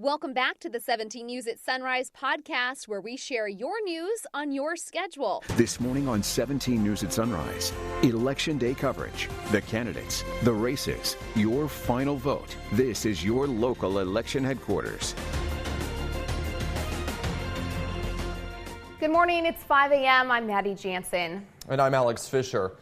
Welcome back to the 17 News at Sunrise podcast, where we share your news on your schedule. This morning on 17 News at Sunrise, Election Day coverage, the candidates, the races, your final vote. This is your local election headquarters. Good morning, it's 5 a.m. I'm Maddie Jansen. And I'm Alex Fisher.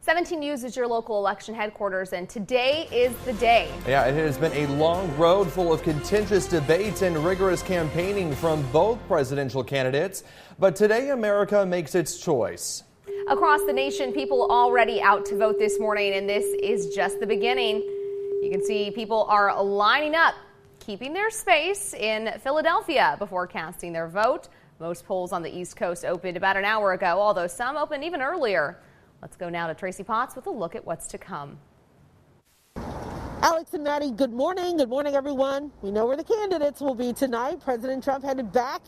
17 News is your local election headquarters, and today is the day. Yeah, it has been a long road full of contentious debates and rigorous campaigning from both presidential candidates. But today, America makes its choice. Across the nation, people already out to vote this morning, and this is just the beginning. You can see people are lining up, keeping their space in Philadelphia before casting their vote. Most polls on the East Coast opened about an hour ago, although some opened even earlier. Let's go now to Tracy Potts with a look at what's to come. Alex and Maddie, good morning. Good morning, everyone. We know where the candidates will be tonight. President Trump headed back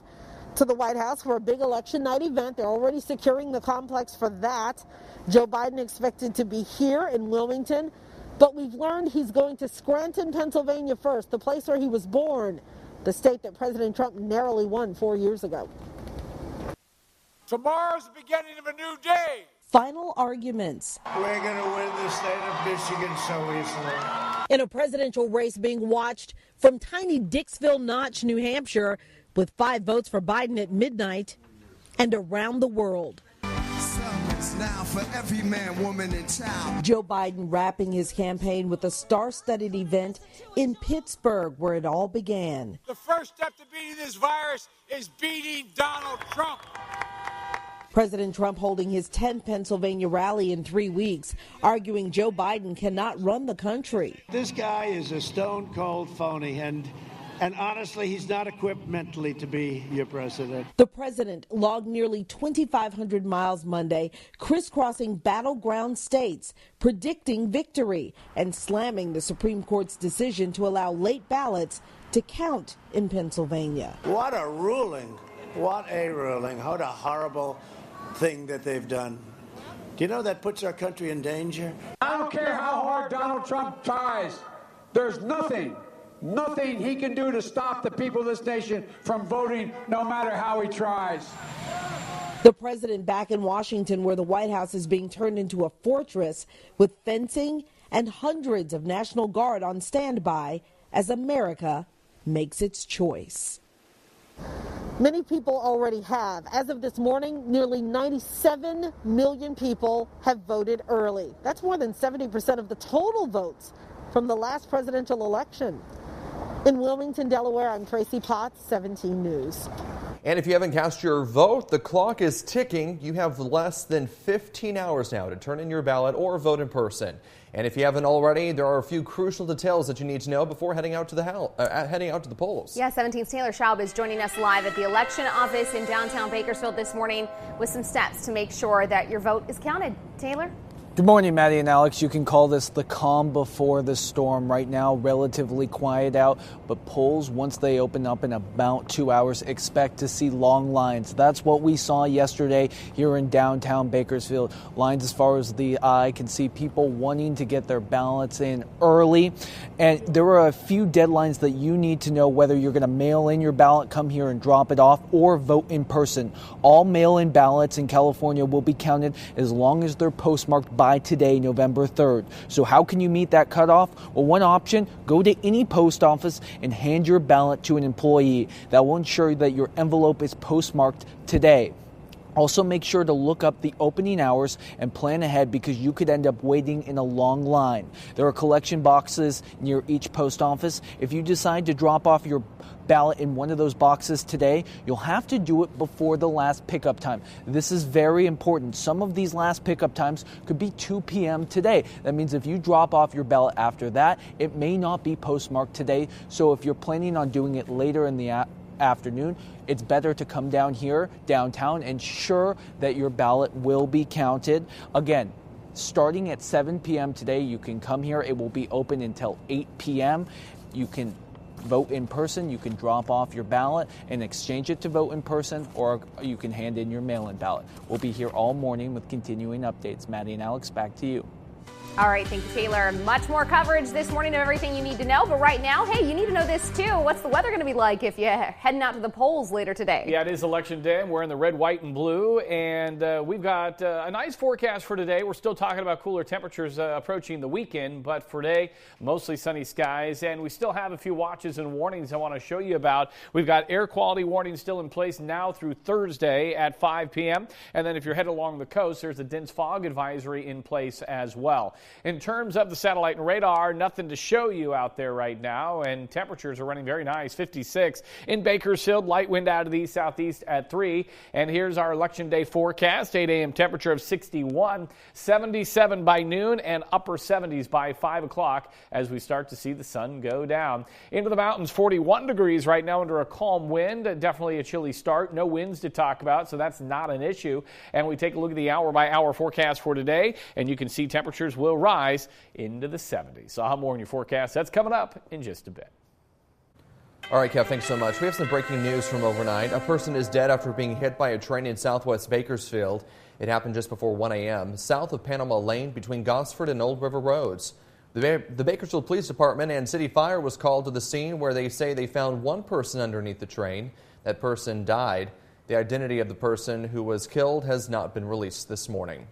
to the White House for a big election night event. They're already securing the complex for that. Joe Biden expected to be here in Wilmington, but we've learned he's going to Scranton, Pennsylvania first, the place where he was born, the state that President Trump narrowly won 4 years ago. Tomorrow's the beginning of a new day. Final arguments. We're going to win the state of Michigan so easily. In a presidential race being watched from tiny Dixville Notch, New Hampshire, with 5 votes for Biden at midnight, and around the world. Now for every man, woman, and child. Joe Biden wrapping his campaign with a star-studded event in Pittsburgh, where it all began. The first step to beating this virus is beating Donald Trump. President Trump holding his 10th Pennsylvania rally in 3 weeks, arguing Joe Biden cannot run the country. This guy is a stone-cold phony, and honestly, he's not equipped mentally to be your president. The president logged nearly 2,500 miles Monday, crisscrossing battleground states, predicting victory, and slamming the Supreme Court's decision to allow late ballots to count in Pennsylvania. What a ruling. What a ruling. What a horrible thing that they've done. Do you know that puts our country in danger? I don't care how hard Donald Trump tries. There's nothing he can do to stop the people of this nation from voting, no matter how he tries. The president back in Washington, where the White House is being turned into a fortress with fencing and hundreds of National Guard on standby as America makes its choice. Many people already have. As of this morning, nearly 97 million people have voted early. That's more than 70% of the total votes from the last presidential election. In Wilmington, Delaware, I'm Tracy Potts, 17 News. And if you haven't cast your vote, the clock is ticking. You have less than 15 hours now to turn in your ballot or vote in person. And if you haven't already, there are a few crucial details that you need to know before heading out to the polls. Yeah, 17's Taylor Schaub is joining us live at the election office in downtown Bakersfield this morning with some steps to make sure that your vote is counted. Taylor? Good morning, Maddie and Alex. You can call this the calm before the storm. Right now, relatively quiet out, but polls, once they open up in about 2 hours, expect to see long lines. That's what we saw yesterday here in downtown Bakersfield. Lines as far as the eye can see, people wanting to get their ballots in early. And there are a few deadlines that you need to know whether you're going to mail in your ballot, come here and drop it off, or vote in person. All mail-in ballots in California will be counted as long as they're postmarked by today, November 3rd. So how can you meet that cutoff? Well, one option, go to any post office and hand your ballot to an employee. That will ensure that your envelope is postmarked today. Also, make sure to look up the opening hours and plan ahead, because you could end up waiting in a long line. There are collection boxes near each post office. If you decide to drop off your ballot in one of those boxes today, you'll have to do it before the last pickup time. This is very important. Some of these last pickup times could be 2 p.m. today. That means if you drop off your ballot after that, it may not be postmarked today. So if you're planning on doing it later in the afternoon, it's better to come down here, downtown, ensure that your ballot will be counted. Again, starting at 7 p.m. today, you can come here. It will be open until 8 p.m. You can vote in person. You can drop off your ballot and exchange it to vote in person, or you can hand in your mail-in ballot. We'll be here all morning with continuing updates. Maddie and Alex, back to you. All right, thank you, Taylor. Much more coverage this morning of everything you need to know. But right now, hey, you need to know this too. What's the weather going to be like if you're heading out to the polls later today? Yeah, it is Election Day. I'm wearing the red, white, and blue. And we've got a nice forecast for today. We're still talking about cooler temperatures approaching the weekend. But for today, mostly sunny skies. And we still have a few watches and warnings I want to show you about. We've got air quality warnings still in place now through Thursday at 5 p.m. And then if you're headed along the coast, there's a dense fog advisory in place as well. In terms of the satellite and radar, nothing to show you out there right now, and temperatures are running very nice, 56 in Bakersfield, light wind out of the southeast at 3. And here's our Election Day forecast, 8 a.m. temperature of 61, 77 by noon, and upper 70s by 5 o'clock as we start to see the sun go down. Into the mountains, 41 degrees right now under a calm wind, definitely a chilly start, no winds to talk about, so that's not an issue. And we take a look at the hour-by-hour forecast for today, and you can see temperatures will rise into the 70s. So I'll have more in your forecast. That's coming up in just a bit. All right, Kev, thanks so much. We have some breaking news from overnight. A person is dead after being hit by a train in southwest Bakersfield. It happened just before 1 a.m. south of Panama Lane between Gosford and Old River Roads. The Bakersfield Police Department and City Fire was called to the scene where they say they found one person underneath the train. That person died. The identity of the person who was killed has not been released this morning.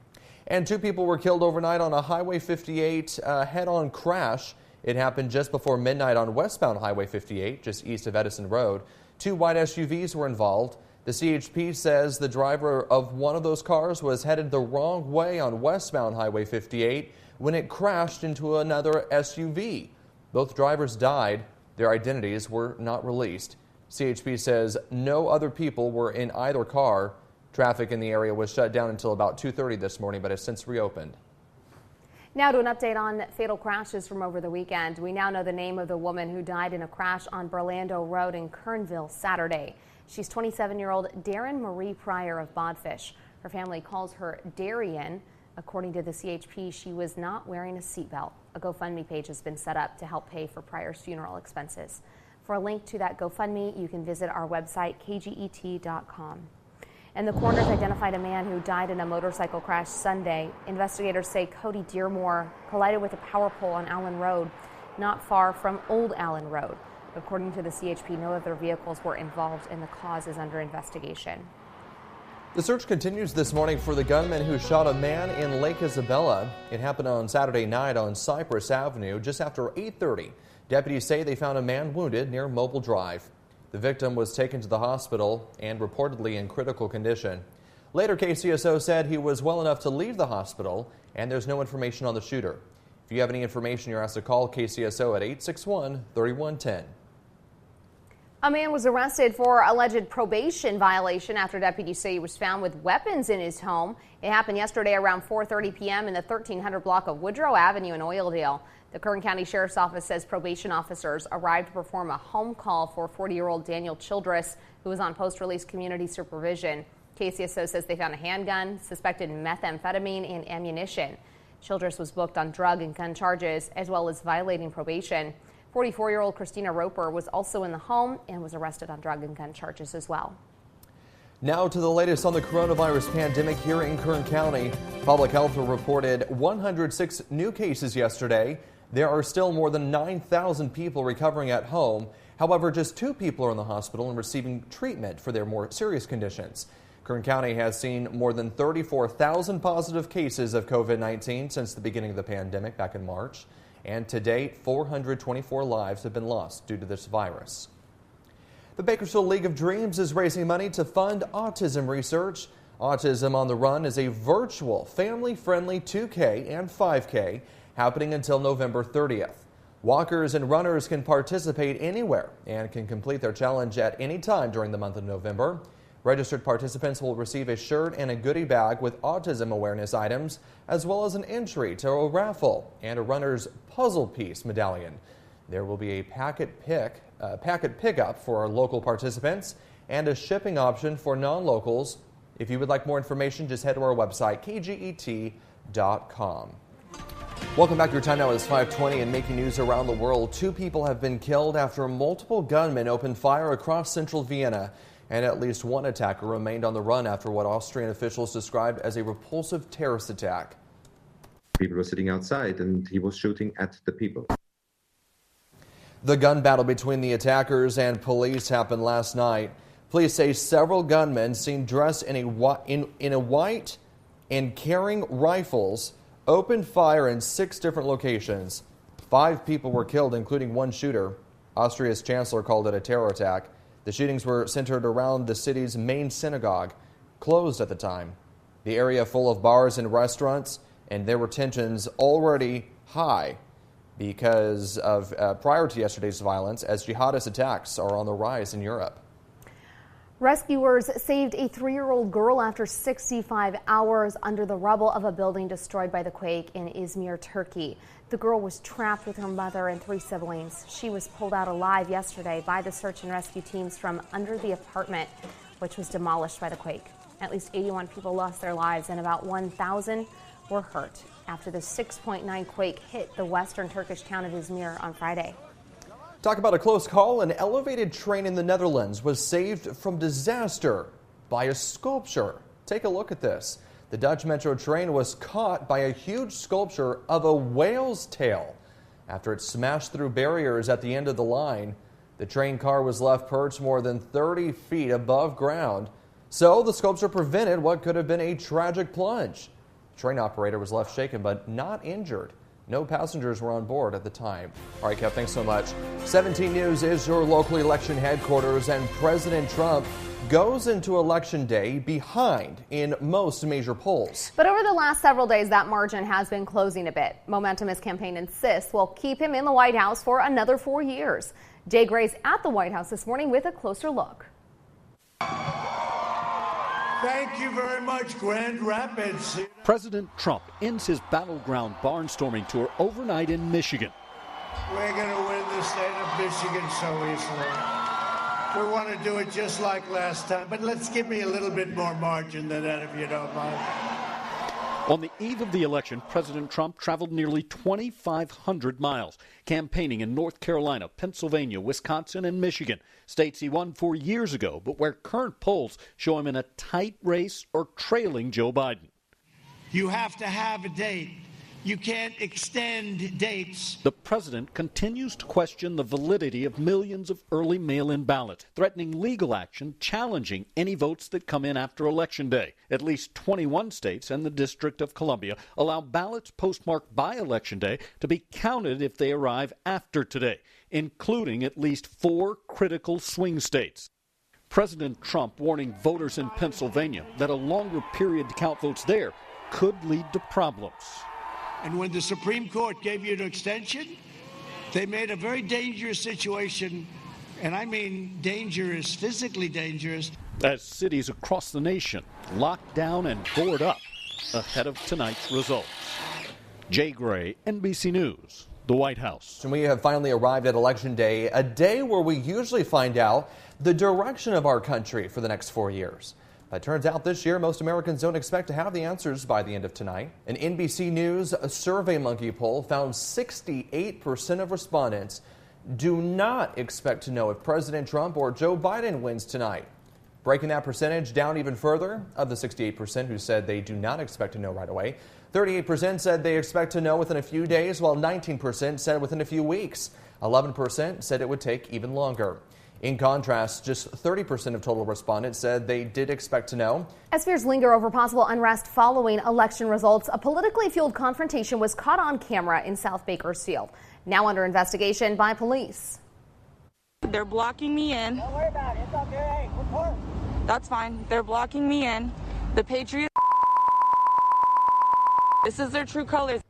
And 2 people were killed overnight on a Highway 58 head-on crash. It happened just before midnight on westbound Highway 58, just east of Edison Road. 2 white SUVs were involved. The CHP says the driver of one of those cars was headed the wrong way on westbound Highway 58 when it crashed into another SUV. Both drivers died. Their identities were not released. CHP says no other people were in either car. Traffic in the area was shut down until about 2:30 this morning, but has since reopened. Now to an update on fatal crashes from over the weekend. We now know the name of the woman who died in a crash on Burlando Road in Kernville Saturday. She's 27-year-old Darren Marie Pryor of Bodfish. Her family calls her Darian. According to the CHP, she was not wearing a seatbelt. A GoFundMe page has been set up to help pay for Pryor's funeral expenses. For a link to that GoFundMe, you can visit our website, kget.com. And the coroners identified a man who died in a motorcycle crash Sunday. Investigators say Cody Dearmore collided with a power pole on Allen Road, not far from Old Allen Road. According to the CHP, no other vehicles were involved and the cause is under investigation. The search continues this morning for the gunman who shot a man in Lake Isabella. It happened on Saturday night on Cypress Avenue just after 8:30. Deputies say they found a man wounded near Mobile Drive. The victim was taken to the hospital and reportedly in critical condition. Later, KCSO said he was well enough to leave the hospital, and there's no information on the shooter. If you have any information, you're asked to call KCSO at 861-3110. A man was arrested for alleged probation violation after deputies say he was found with weapons in his home. It happened yesterday around 4:30 p.m. in the 1300 block of Woodrow Avenue in Oildale. The Kern County Sheriff's Office says probation officers arrived to perform a home call for 40-year-old Daniel Childress, who was on post-release community supervision. KCSO says they found a handgun, suspected methamphetamine, and ammunition. Childress was booked on drug and gun charges, as well as violating probation. 44-year-old Christina Roper was also in the home and was arrested on drug and gun charges as well. Now to the latest on the coronavirus pandemic here in Kern County. Public Health reported 106 new cases yesterday. There are still more than 9,000 people recovering at home. However, just 2 people are in the hospital and receiving treatment for their more serious conditions. Kern County has seen more than 34,000 positive cases of COVID-19 since the beginning of the pandemic back in March. And to date, 424 lives have been lost due to this virus. The Bakersfield League of Dreams is raising money to fund autism research. Autism on the Run is a virtual, family-friendly 2K and 5K happening until November 30th. Walkers and runners can participate anywhere and can complete their challenge at any time during the month of November. Registered participants will receive a shirt and a goodie bag with autism awareness items, as well as an entry to a raffle and a runner's puzzle piece medallion. There will be a packet pickup for our local participants and a shipping option for non-locals. If you would like more information, just head to our website, kget.com. Welcome back. Your time now is 5:20 and making news around the world. 2 people have been killed after multiple gunmen opened fire across central Vienna. And at least 1 attacker remained on the run after what Austrian officials described as a repulsive terrorist attack. People were sitting outside and he was shooting at the people. The gun battle between the attackers and police happened last night. Police say several gunmen seen dressed in a white and carrying rifles opened fire in 6 different locations. 5 people were killed, including one shooter. Austria's chancellor called it a terror attack. The shootings were centered around the city's main synagogue, closed at the time. The area full of bars and restaurants, and there were tensions already high because of prior to yesterday's violence, as jihadist attacks are on the rise in Europe. Rescuers saved a 3-year-old girl after 65 hours under the rubble of a building destroyed by the quake in Izmir, Turkey. The girl was trapped with her mother and 3 siblings. She was pulled out alive yesterday by the search and rescue teams from under the apartment, which was demolished by the quake. At least 81 people lost their lives and about 1,000 were hurt after the 6.9 quake hit the western Turkish town of Izmir on Friday. Talk about a close call. An elevated train in the Netherlands was saved from disaster by a sculpture. Take a look at this. The Dutch metro train was caught by a huge sculpture of a whale's tail. After it smashed through barriers at the end of the line, the train car was left perched more than 30 feet above ground. So the sculpture prevented what could have been a tragic plunge. The train operator was left shaken but not injured. No passengers were on board at the time. All right, Kev, thanks so much. 17 News is your local election headquarters, and President Trump goes into Election Day behind in most major polls. But over the last several days, that margin has been closing a bit. Momentum his campaign insists will keep him in the White House for another 4 years. Jay Gray's at the White House this morning with a closer look. Thank you very much, Grand Rapids. President Trump ends his battleground barnstorming tour overnight in Michigan. We're going to win the state of Michigan so easily. We want to do it just like last time, but let's give me a little bit more margin than that if you don't mind. On the eve of the election, President Trump traveled nearly 2,500 miles, campaigning in North Carolina, Pennsylvania, Wisconsin, and Michigan, states he won 4 years ago, but where current polls show him in a tight race or trailing Joe Biden. You have to have a date. You can't extend dates. The president continues to question the validity of millions of early mail-in ballots, threatening legal action, challenging any votes that come in after Election Day. At least 21 states and the District of Columbia allow ballots postmarked by Election Day to be counted if they arrive after today, including at least 4 critical swing states. President Trump warning voters in Pennsylvania that a longer period to count votes there could lead to problems. And when the Supreme Court gave you an extension, they made a very dangerous situation, and I mean dangerous, physically dangerous. As cities across the nation lock down and board up ahead of tonight's results. Jay Gray, NBC News, the White House. And we have finally arrived at Election Day, a day where we usually find out the direction of our country for the next 4 years. It turns out this year, most Americans don't expect to have the answers by the end of tonight. An NBC News SurveyMonkey poll found 68% of respondents do not expect to know if President Trump or Joe Biden wins tonight. Breaking that percentage down even further, of the 68% who said they do not expect to know right away, 38% said they expect to know within a few days, while 19% said within a few weeks. 11% said it would take even longer. In contrast, just 30% of total respondents said they did expect to know. As fears linger over possible unrest following election results, a politically fueled confrontation was caught on camera in South Bakersfield, now under investigation by police. They're blocking me in. Don't worry about it. It's okay. Hey, report. That's fine. They're blocking me in. The Patriots. This is their true colors.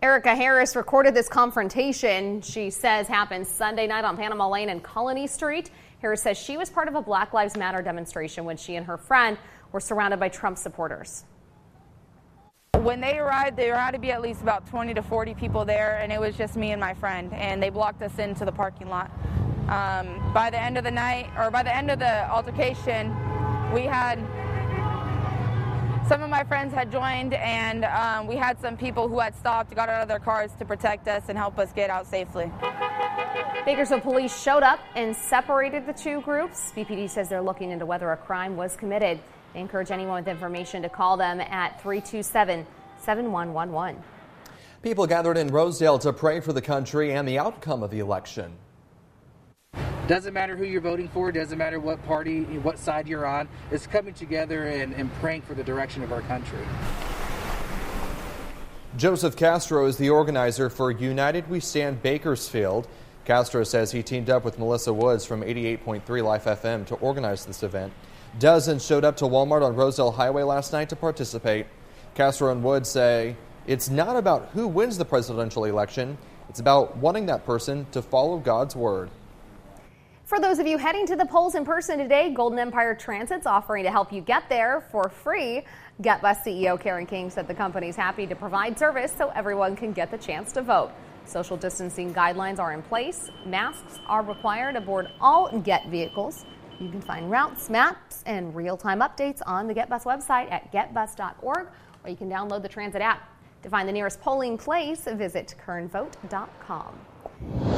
Erica Harris recorded this confrontation, she says happened Sunday night on Panama Lane and Colony Street. Harris says she was part of a Black Lives Matter demonstration when she and her friend were surrounded by Trump supporters. When they arrived, there had to be at least about 20 to 40 people there, and it was just me and my friend, and they blocked us into the parking lot. By the end of the night, or by the end of the altercation, some of my friends had joined, and we had some people who had stopped, got out of their cars to protect us and help us get out safely. Bakersfield police showed up and separated the two groups. BPD says they're looking into whether a crime was committed. They encourage anyone with information to call them at 327-6 7111. People gathered in Rosedale to pray for the country and the outcome of the election. Doesn't matter who you're voting for, doesn't matter what party, what side you're on. It's coming together and praying for the direction of our country. Joseph Castro is the organizer for United We Stand Bakersfield. Castro says he teamed up with Melissa Woods from 88.3 Life FM to organize this event. Dozens showed up to Walmart on Rosedale Highway last night to participate. Castro and Woods say it's not about who wins the presidential election. It's about wanting that person to follow God's word. For those of you heading to the polls in person today, Golden Empire Transit's offering to help you get there for free. GetBus CEO Karen King said the company's happy to provide service so everyone can get the chance to vote. Social distancing guidelines are in place. Masks are required aboard all Get vehicles. You can find routes, maps, and real-time updates on the GetBus website at getbus.org, or you can download the Transit app. To find the nearest polling place, visit kernvote.com.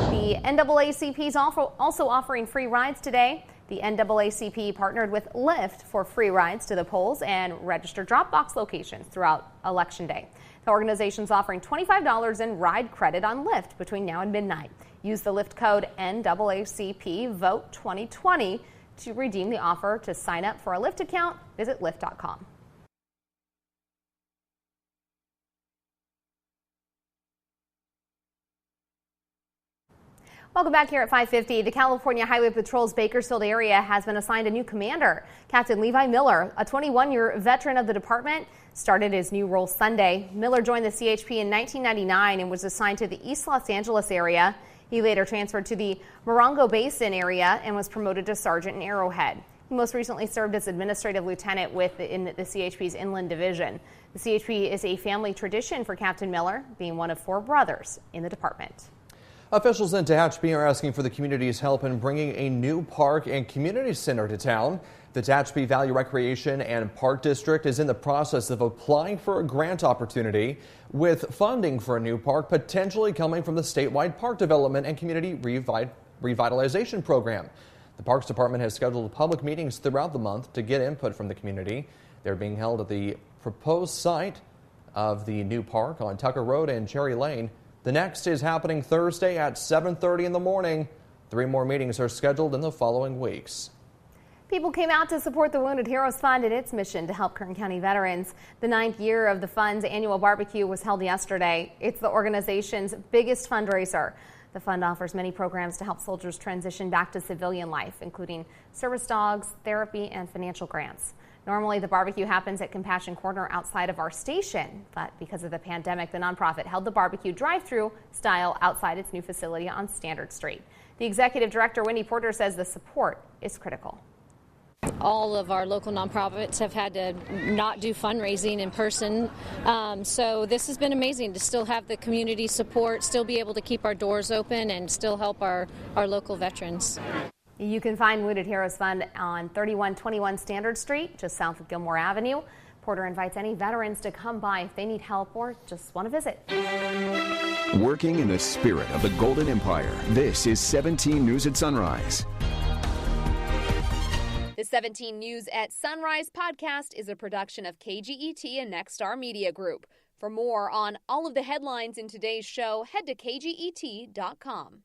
The NAACP is also offering free rides today. The NAACP partnered with Lyft for free rides to the polls and registered Dropbox locations throughout Election Day. The organization is offering $25 in ride credit on Lyft between now and midnight. Use the Lyft code NAACP Vote 2020 to redeem the offer. To sign up for a Lyft account, visit lyft.com. Welcome back here at 5:50. The California Highway Patrol's Bakersfield area has been assigned a new commander. Captain Levi Miller, a 21-year veteran of the department, started his new role Sunday. Miller joined the CHP in 1999 and was assigned to the East Los Angeles area. He later transferred to the Morongo Basin area and was promoted to sergeant in Arrowhead. He most recently served as administrative lieutenant in the CHP's Inland Division. The CHP is a family tradition for Captain Miller, being one of 4 brothers in the department. Officials in Tehachapi are asking for the community's help in bringing a new park and community center to town. The Tehachapi Valley Recreation and Park District is in the process of applying for a grant opportunity, with funding for a new park potentially coming from the statewide Park Development and Community Revitalization Program. The Parks Department has scheduled public meetings throughout the month to get input from the community. They're being held at the proposed site of the new park on Tucker Road and Cherry Lane. The next is happening Thursday at 7:30 in the morning. 3 more meetings are scheduled in the following weeks. People came out to support the Wounded Heroes Fund and its mission to help Kern County veterans. The 9th year of the fund's annual barbecue was held yesterday. It's the organization's biggest fundraiser. The fund offers many programs to help soldiers transition back to civilian life, including service dogs, therapy, and financial grants. Normally, the barbecue happens at Compassion Corner outside of our station, but because of the pandemic, the nonprofit held the barbecue drive-through style outside its new facility on Standard Street. The executive director, Wendy Porter, says the support is critical. All of our local nonprofits have had to not do fundraising in person, so this has been amazing to still have the community support, still be able to keep our doors open, and still help our local veterans. You can find Wounded Heroes Fund on 3121 Standard Street, just south of Gilmore Avenue. Porter invites any veterans to come by if they need help or just want to visit. Working in the spirit of the Golden Empire, this is 17 News at Sunrise. The 17 News at Sunrise podcast is a production of KGET and Nexstar Media Group. For more on all of the headlines in today's show, head to kget.com.